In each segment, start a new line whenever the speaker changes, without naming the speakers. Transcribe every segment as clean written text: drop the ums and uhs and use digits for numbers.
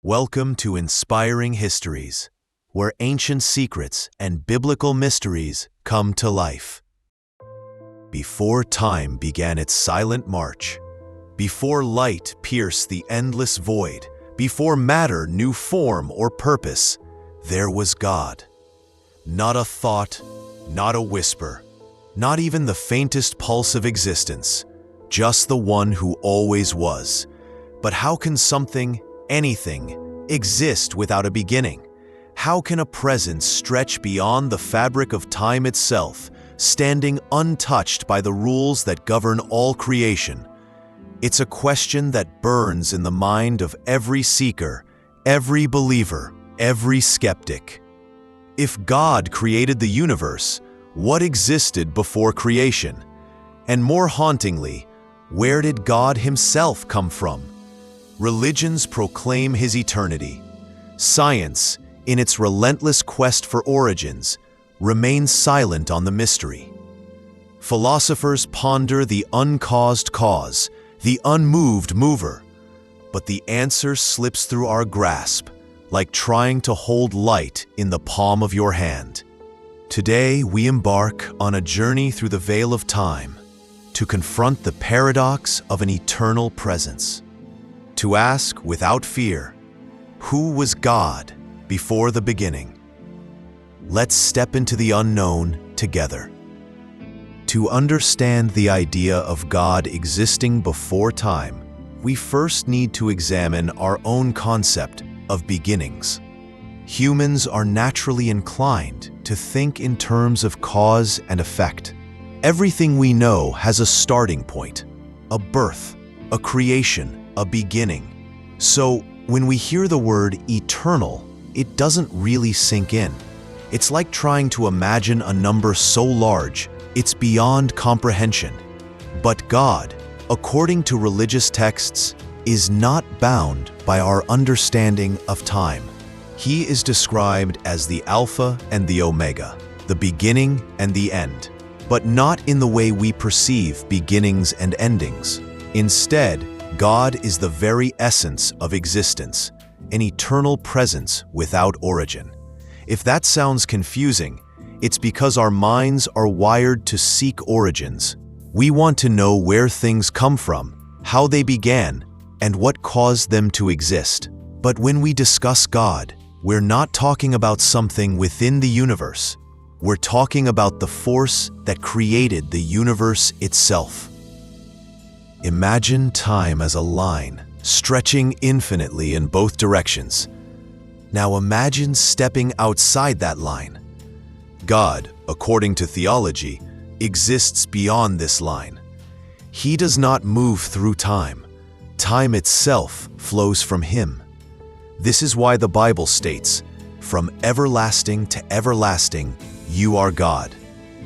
Welcome to Inspiring Histories, where ancient secrets and biblical mysteries come to life. Before time began its silent march, before light pierced the endless void, before matter knew form or purpose, there was God. Not a thought, not a whisper, not even the faintest pulse of existence, just the one who always was. But how can something, anything, exist without a beginning? How can a presence stretch beyond the fabric of time itself, standing untouched by the rules that govern all creation? It's a question that burns in the mind of every seeker, every believer, every skeptic. If God created the universe, what existed before creation? And more hauntingly, where did God himself come from? Religions proclaim his eternity. Science, in its relentless quest for origins, remains silent on the mystery. Philosophers ponder the uncaused cause, the unmoved mover, but the answer slips through our grasp, like trying to hold light in the palm of your hand. Today, we embark on a journey through the veil of time to confront the paradox of an eternal presence. To ask without fear, who was God before the beginning? Let's step into the unknown together. To understand the idea of God existing before time, we first need to examine our own concept of beginnings. Humans are naturally inclined to think in terms of cause and effect. Everything we know has a starting point, a birth, a creation, a beginning. So when we hear the word eternal, it doesn't really sink in. It's like trying to imagine a number so large, it's beyond comprehension. But God, according to religious texts, is not bound by our understanding of time. He is described as the Alpha and the Omega, the beginning and the end, but not in the way we perceive beginnings and endings. Instead, God is the very essence of existence, an eternal presence without origin. If that sounds confusing, it's because our minds are wired to seek origins. We want to know where things come from, how they began, and what caused them to exist. But when we discuss God, we're not talking about something within the universe. We're talking about the force that created the universe itself. Imagine time as a line, stretching infinitely in both directions. Now imagine stepping outside that line. God, according to theology, exists beyond this line. He does not move through time. Time itself flows from him. This is why the Bible states, "From everlasting to everlasting, you are God."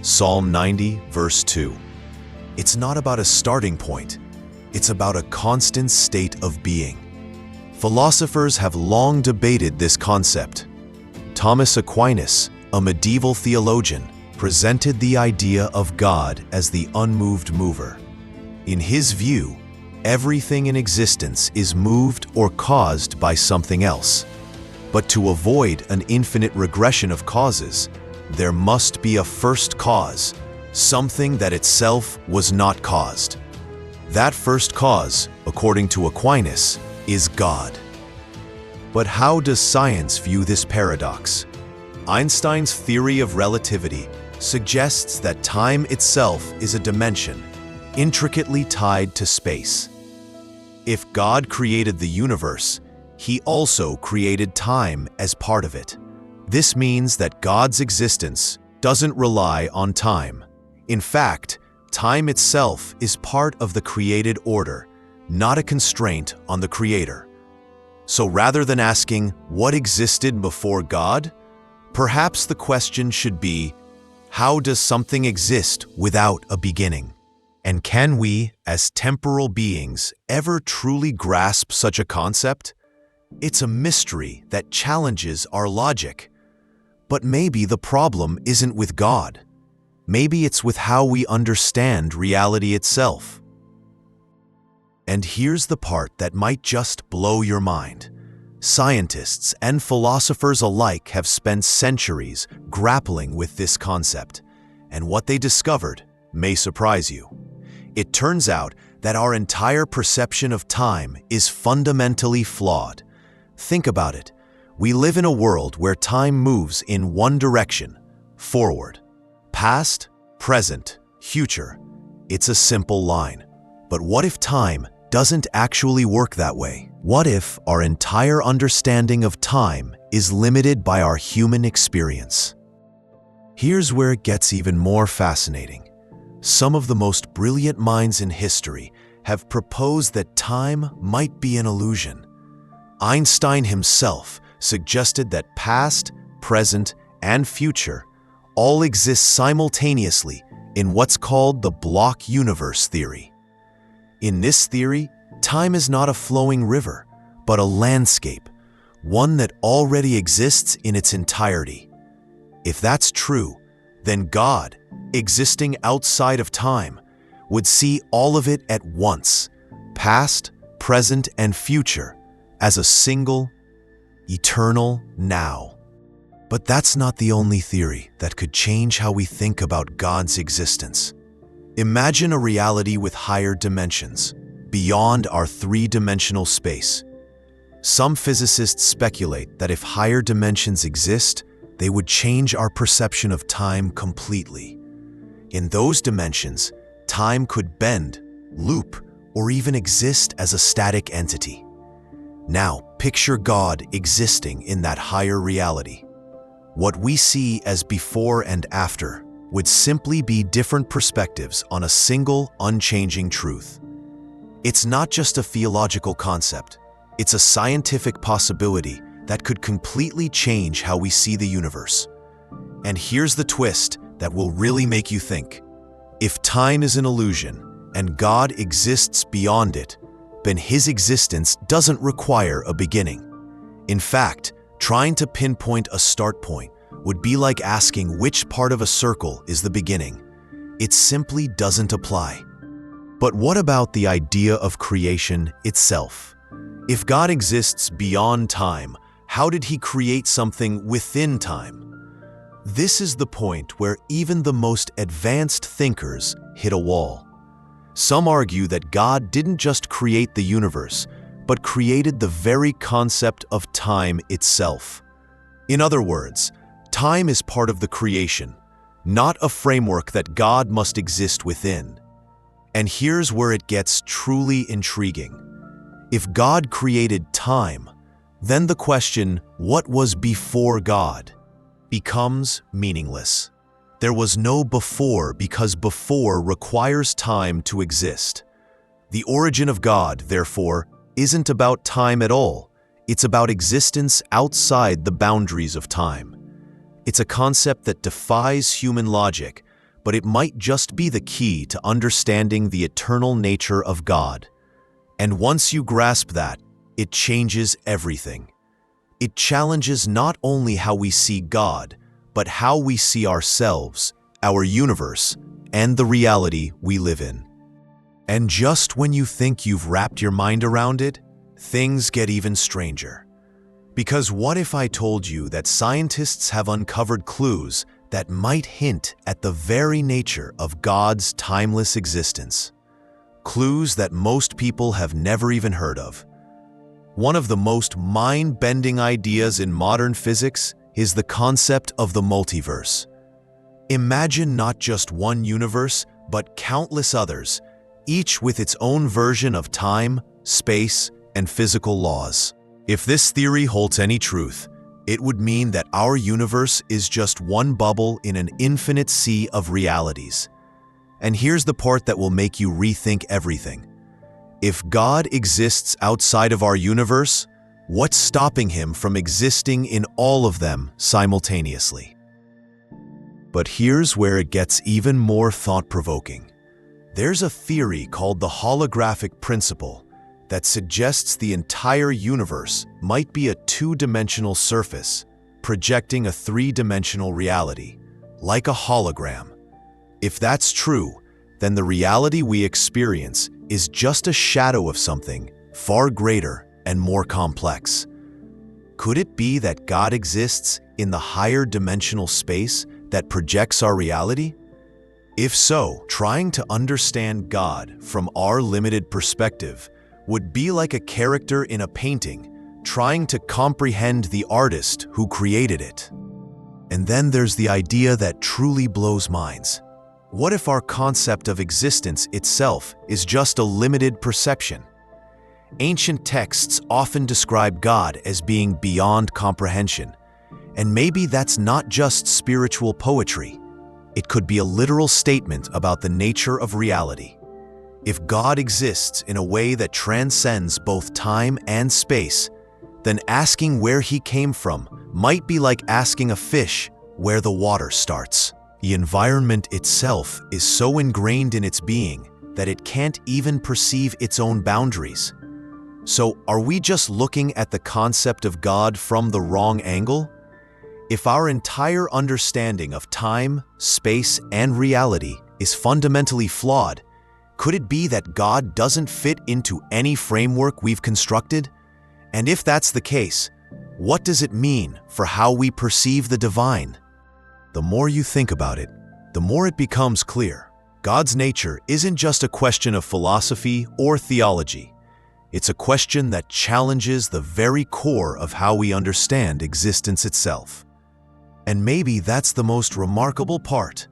Psalm 90, verse 2. It's not about a starting point. It's about a constant state of being. Philosophers have long debated this concept. Thomas Aquinas, a medieval theologian, presented the idea of God as the unmoved mover. In his view, everything in existence is moved or caused by something else. But to avoid an infinite regression of causes, there must be a first cause, something that itself was not caused. That first cause, according to Aquinas, is God. But how does science view this paradox? Einstein's theory of relativity suggests that time itself is a dimension, intricately tied to space. If God created the universe, he also created time as part of it. This means that God's existence doesn't rely on time. In fact, time itself is part of the created order, not a constraint on the Creator. So rather than asking what existed before God, perhaps the question should be, how does something exist without a beginning? And can we, as temporal beings, ever truly grasp such a concept? It's a mystery that challenges our logic. But maybe the problem isn't with God. Maybe it's with how we understand reality itself. And here's the part that might just blow your mind. Scientists and philosophers alike have spent centuries grappling with this concept, and what they discovered may surprise you. It turns out that our entire perception of time is fundamentally flawed. Think about it. We live in a world where time moves in one direction, forward. Past, present, future. It's a simple line. But what if time doesn't actually work that way? What if our entire understanding of time is limited by our human experience? Here's where it gets even more fascinating. Some of the most brilliant minds in history have proposed that time might be an illusion. Einstein himself suggested that past, present, and future all exist simultaneously in what's called the block universe theory. In this theory, time is not a flowing river, but a landscape, one that already exists in its entirety. If that's true, then God, existing outside of time, would see all of it at once, past, present, and future, as a single, eternal now. But that's not the only theory that could change how we think about God's existence. Imagine a reality with higher dimensions, beyond our three-dimensional space. Some physicists speculate that if higher dimensions exist, they would change our perception of time completely. In those dimensions, time could bend, loop, or even exist as a static entity. Now, picture God existing in that higher reality. What we see as before and after would simply be different perspectives on a single, unchanging truth. It's not just a theological concept, it's a scientific possibility that could completely change how we see the universe. And here's the twist that will really make you think. If time is an illusion and God exists beyond it, then his existence doesn't require a beginning. In fact, trying to pinpoint a start point would be like asking which part of a circle is the beginning. It simply doesn't apply. But what about the idea of creation itself? If God exists beyond time, how did he create something within time? This is the point where even the most advanced thinkers hit a wall. Some argue that God didn't just create the universe, but created the very concept of time itself. In other words, time is part of the creation, not a framework that God must exist within. And here's where it gets truly intriguing. If God created time, then the question, what was before God, becomes meaningless. There was no before because before requires time to exist. The origin of God, therefore, isn't about time at all. It's about existence outside the boundaries of time. It's a concept that defies human logic, but it might just be the key to understanding the eternal nature of God. And once you grasp that, it changes everything. It challenges not only how we see God, but how we see ourselves, our universe, and the reality we live in. And just when you think you've wrapped your mind around it, things get even stranger. Because what if I told you that scientists have uncovered clues that might hint at the very nature of God's timeless existence? Clues that most people have never even heard of. One of the most mind-bending ideas in modern physics is the concept of the multiverse. Imagine not just one universe, but countless others, each with its own version of time, space, and physical laws. If this theory holds any truth, it would mean that our universe is just one bubble in an infinite sea of realities. And here's the part that will make you rethink everything. If God exists outside of our universe, what's stopping him from existing in all of them simultaneously? But here's where it gets even more thought-provoking. There's a theory called the holographic principle that suggests the entire universe might be a two-dimensional surface, projecting a three-dimensional reality, like a hologram. If that's true, then the reality we experience is just a shadow of something far greater and more complex. Could it be that God exists in the higher dimensional space that projects our reality? If so, trying to understand God from our limited perspective would be like a character in a painting trying to comprehend the artist who created it. And then there's the idea that truly blows minds. What if our concept of existence itself is just a limited perception? Ancient texts often describe God as being beyond comprehension, and maybe that's not just spiritual poetry. It could be a literal statement about the nature of reality. If God exists in a way that transcends both time and space, then asking where he came from might be like asking a fish where the water starts. The environment itself is so ingrained in its being that it can't even perceive its own boundaries. So, are we just looking at the concept of God from the wrong angle? If our entire understanding of time, space, and reality is fundamentally flawed, could it be that God doesn't fit into any framework we've constructed? And if that's the case, what does it mean for how we perceive the divine? The more you think about it, the more it becomes clear. God's nature isn't just a question of philosophy or theology. It's a question that challenges the very core of how we understand existence itself. And maybe that's the most remarkable part.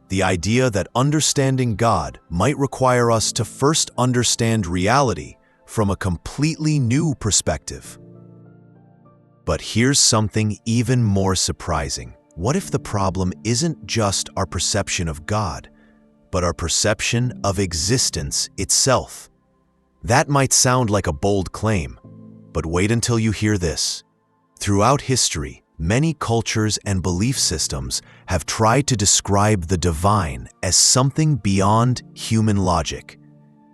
The idea that understanding God might require us to first understand reality from a completely new perspective. But here's something even more surprising. What if the problem isn't just our perception of God, but our perception of existence itself? That might sound like a bold claim, but wait until you hear this. Throughout history, many cultures and belief systems have tried to describe the divine as something beyond human logic.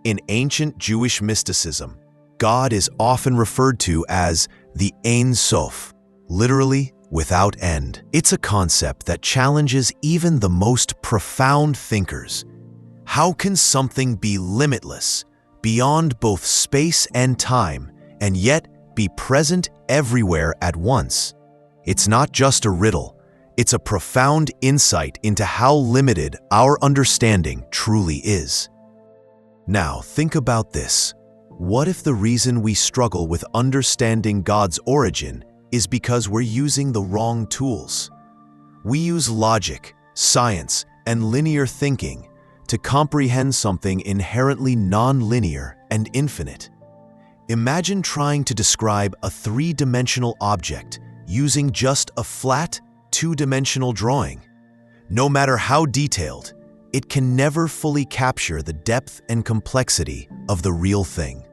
In ancient Jewish mysticism, God is often referred to as the Ein Sof, literally without end. It's a concept that challenges even the most profound thinkers. How can something be limitless, beyond both space and time, and yet be present everywhere at once? It's not just a riddle, it's a profound insight into how limited our understanding truly is. Now, think about this. What if the reason we struggle with understanding God's origin is because we're using the wrong tools? We use logic, science, and linear thinking to comprehend something inherently non-linear and infinite. Imagine trying to describe a three-dimensional object using just a flat, two-dimensional drawing. No matter how detailed, it can never fully capture the depth and complexity of the real thing.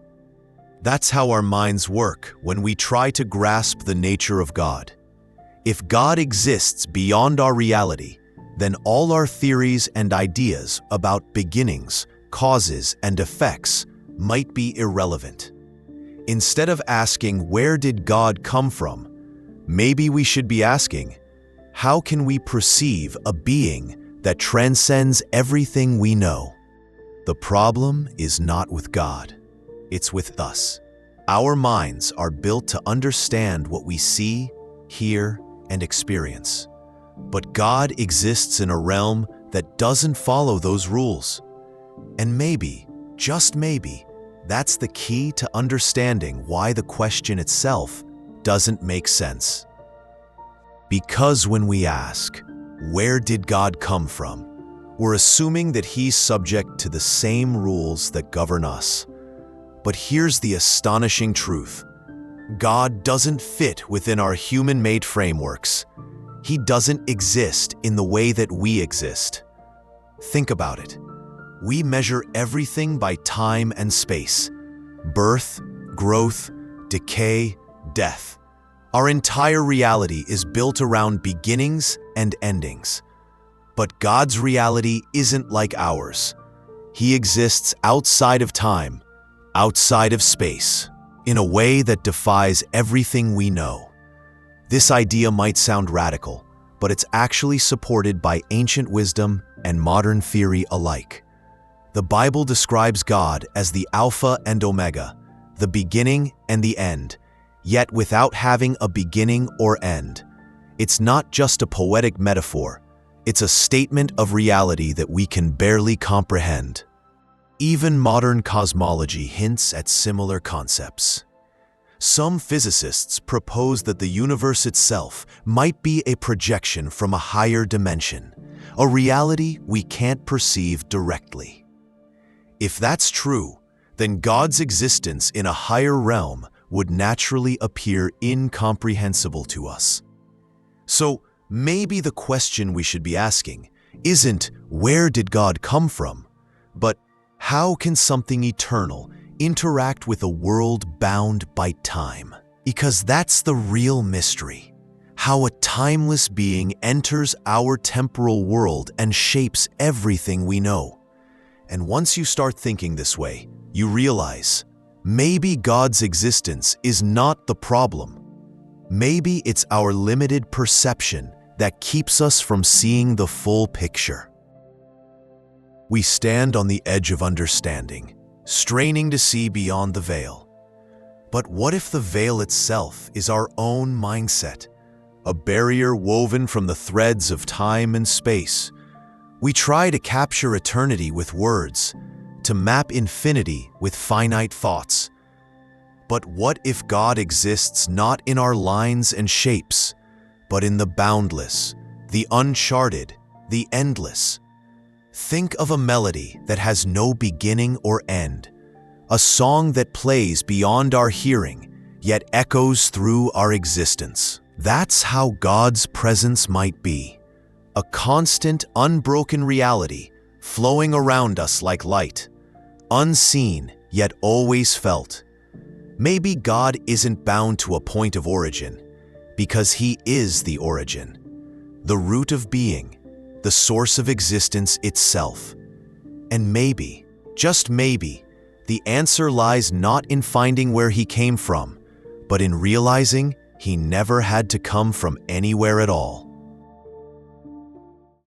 That's how our minds work when we try to grasp the nature of God. If God exists beyond our reality, then all our theories and ideas about beginnings, causes, and effects might be irrelevant. Instead of asking, where did God come from? Maybe we should be asking, how can we perceive a being that transcends everything we know? The problem is not with God. It's with us. Our minds are built to understand what we see, hear, and experience. But God exists in a realm that doesn't follow those rules. And maybe, just maybe, that's the key to understanding why the question itself doesn't make sense. Because when we ask, where did God come from? We're assuming that he's subject to the same rules that govern us. But here's the astonishing truth. God doesn't fit within our human-made frameworks. He doesn't exist in the way that we exist. Think about it. We measure everything by time and space. Birth, growth, decay, death. Our entire reality is built around beginnings and endings. But God's reality isn't like ours. He exists outside of time, outside of space, in a way that defies everything we know. This idea might sound radical, but it's actually supported by ancient wisdom and modern theory alike. The Bible describes God as the Alpha and Omega, the beginning and the end. yet without having a beginning or end. It's not just a poetic metaphor, it's a statement of reality that we can barely comprehend. Even modern cosmology hints at similar concepts. Some physicists propose that the universe itself might be a projection from a higher dimension, a reality we can't perceive directly. If that's true, then God's existence in a higher realm would naturally appear incomprehensible to us. So maybe the question we should be asking isn't where did God come from, but how can something eternal interact with a world bound by time? Because that's the real mystery. How a timeless being enters our temporal world and shapes everything we know. And once you start thinking this way, you realize maybe God's existence is not the problem. Maybe it's our limited perception that keeps us from seeing the full picture. We stand on the edge of understanding, straining to see beyond the veil. But what if the veil itself is our own mindset, a barrier woven from the threads of time and space? We try to capture eternity with words, to map infinity with finite thoughts. But what if God exists not in our lines and shapes, but in the boundless, the uncharted, the endless? Think of a melody that has no beginning or end, a song that plays beyond our hearing, yet echoes through our existence. That's how God's presence might be, a constant, unbroken reality flowing around us like light, unseen yet always felt. Maybe God isn't bound to a point of origin, because He is the origin, the root of being, the source of existence itself. And maybe, just maybe, the answer lies not in finding where He came from, but in realizing He never had to come from anywhere at all.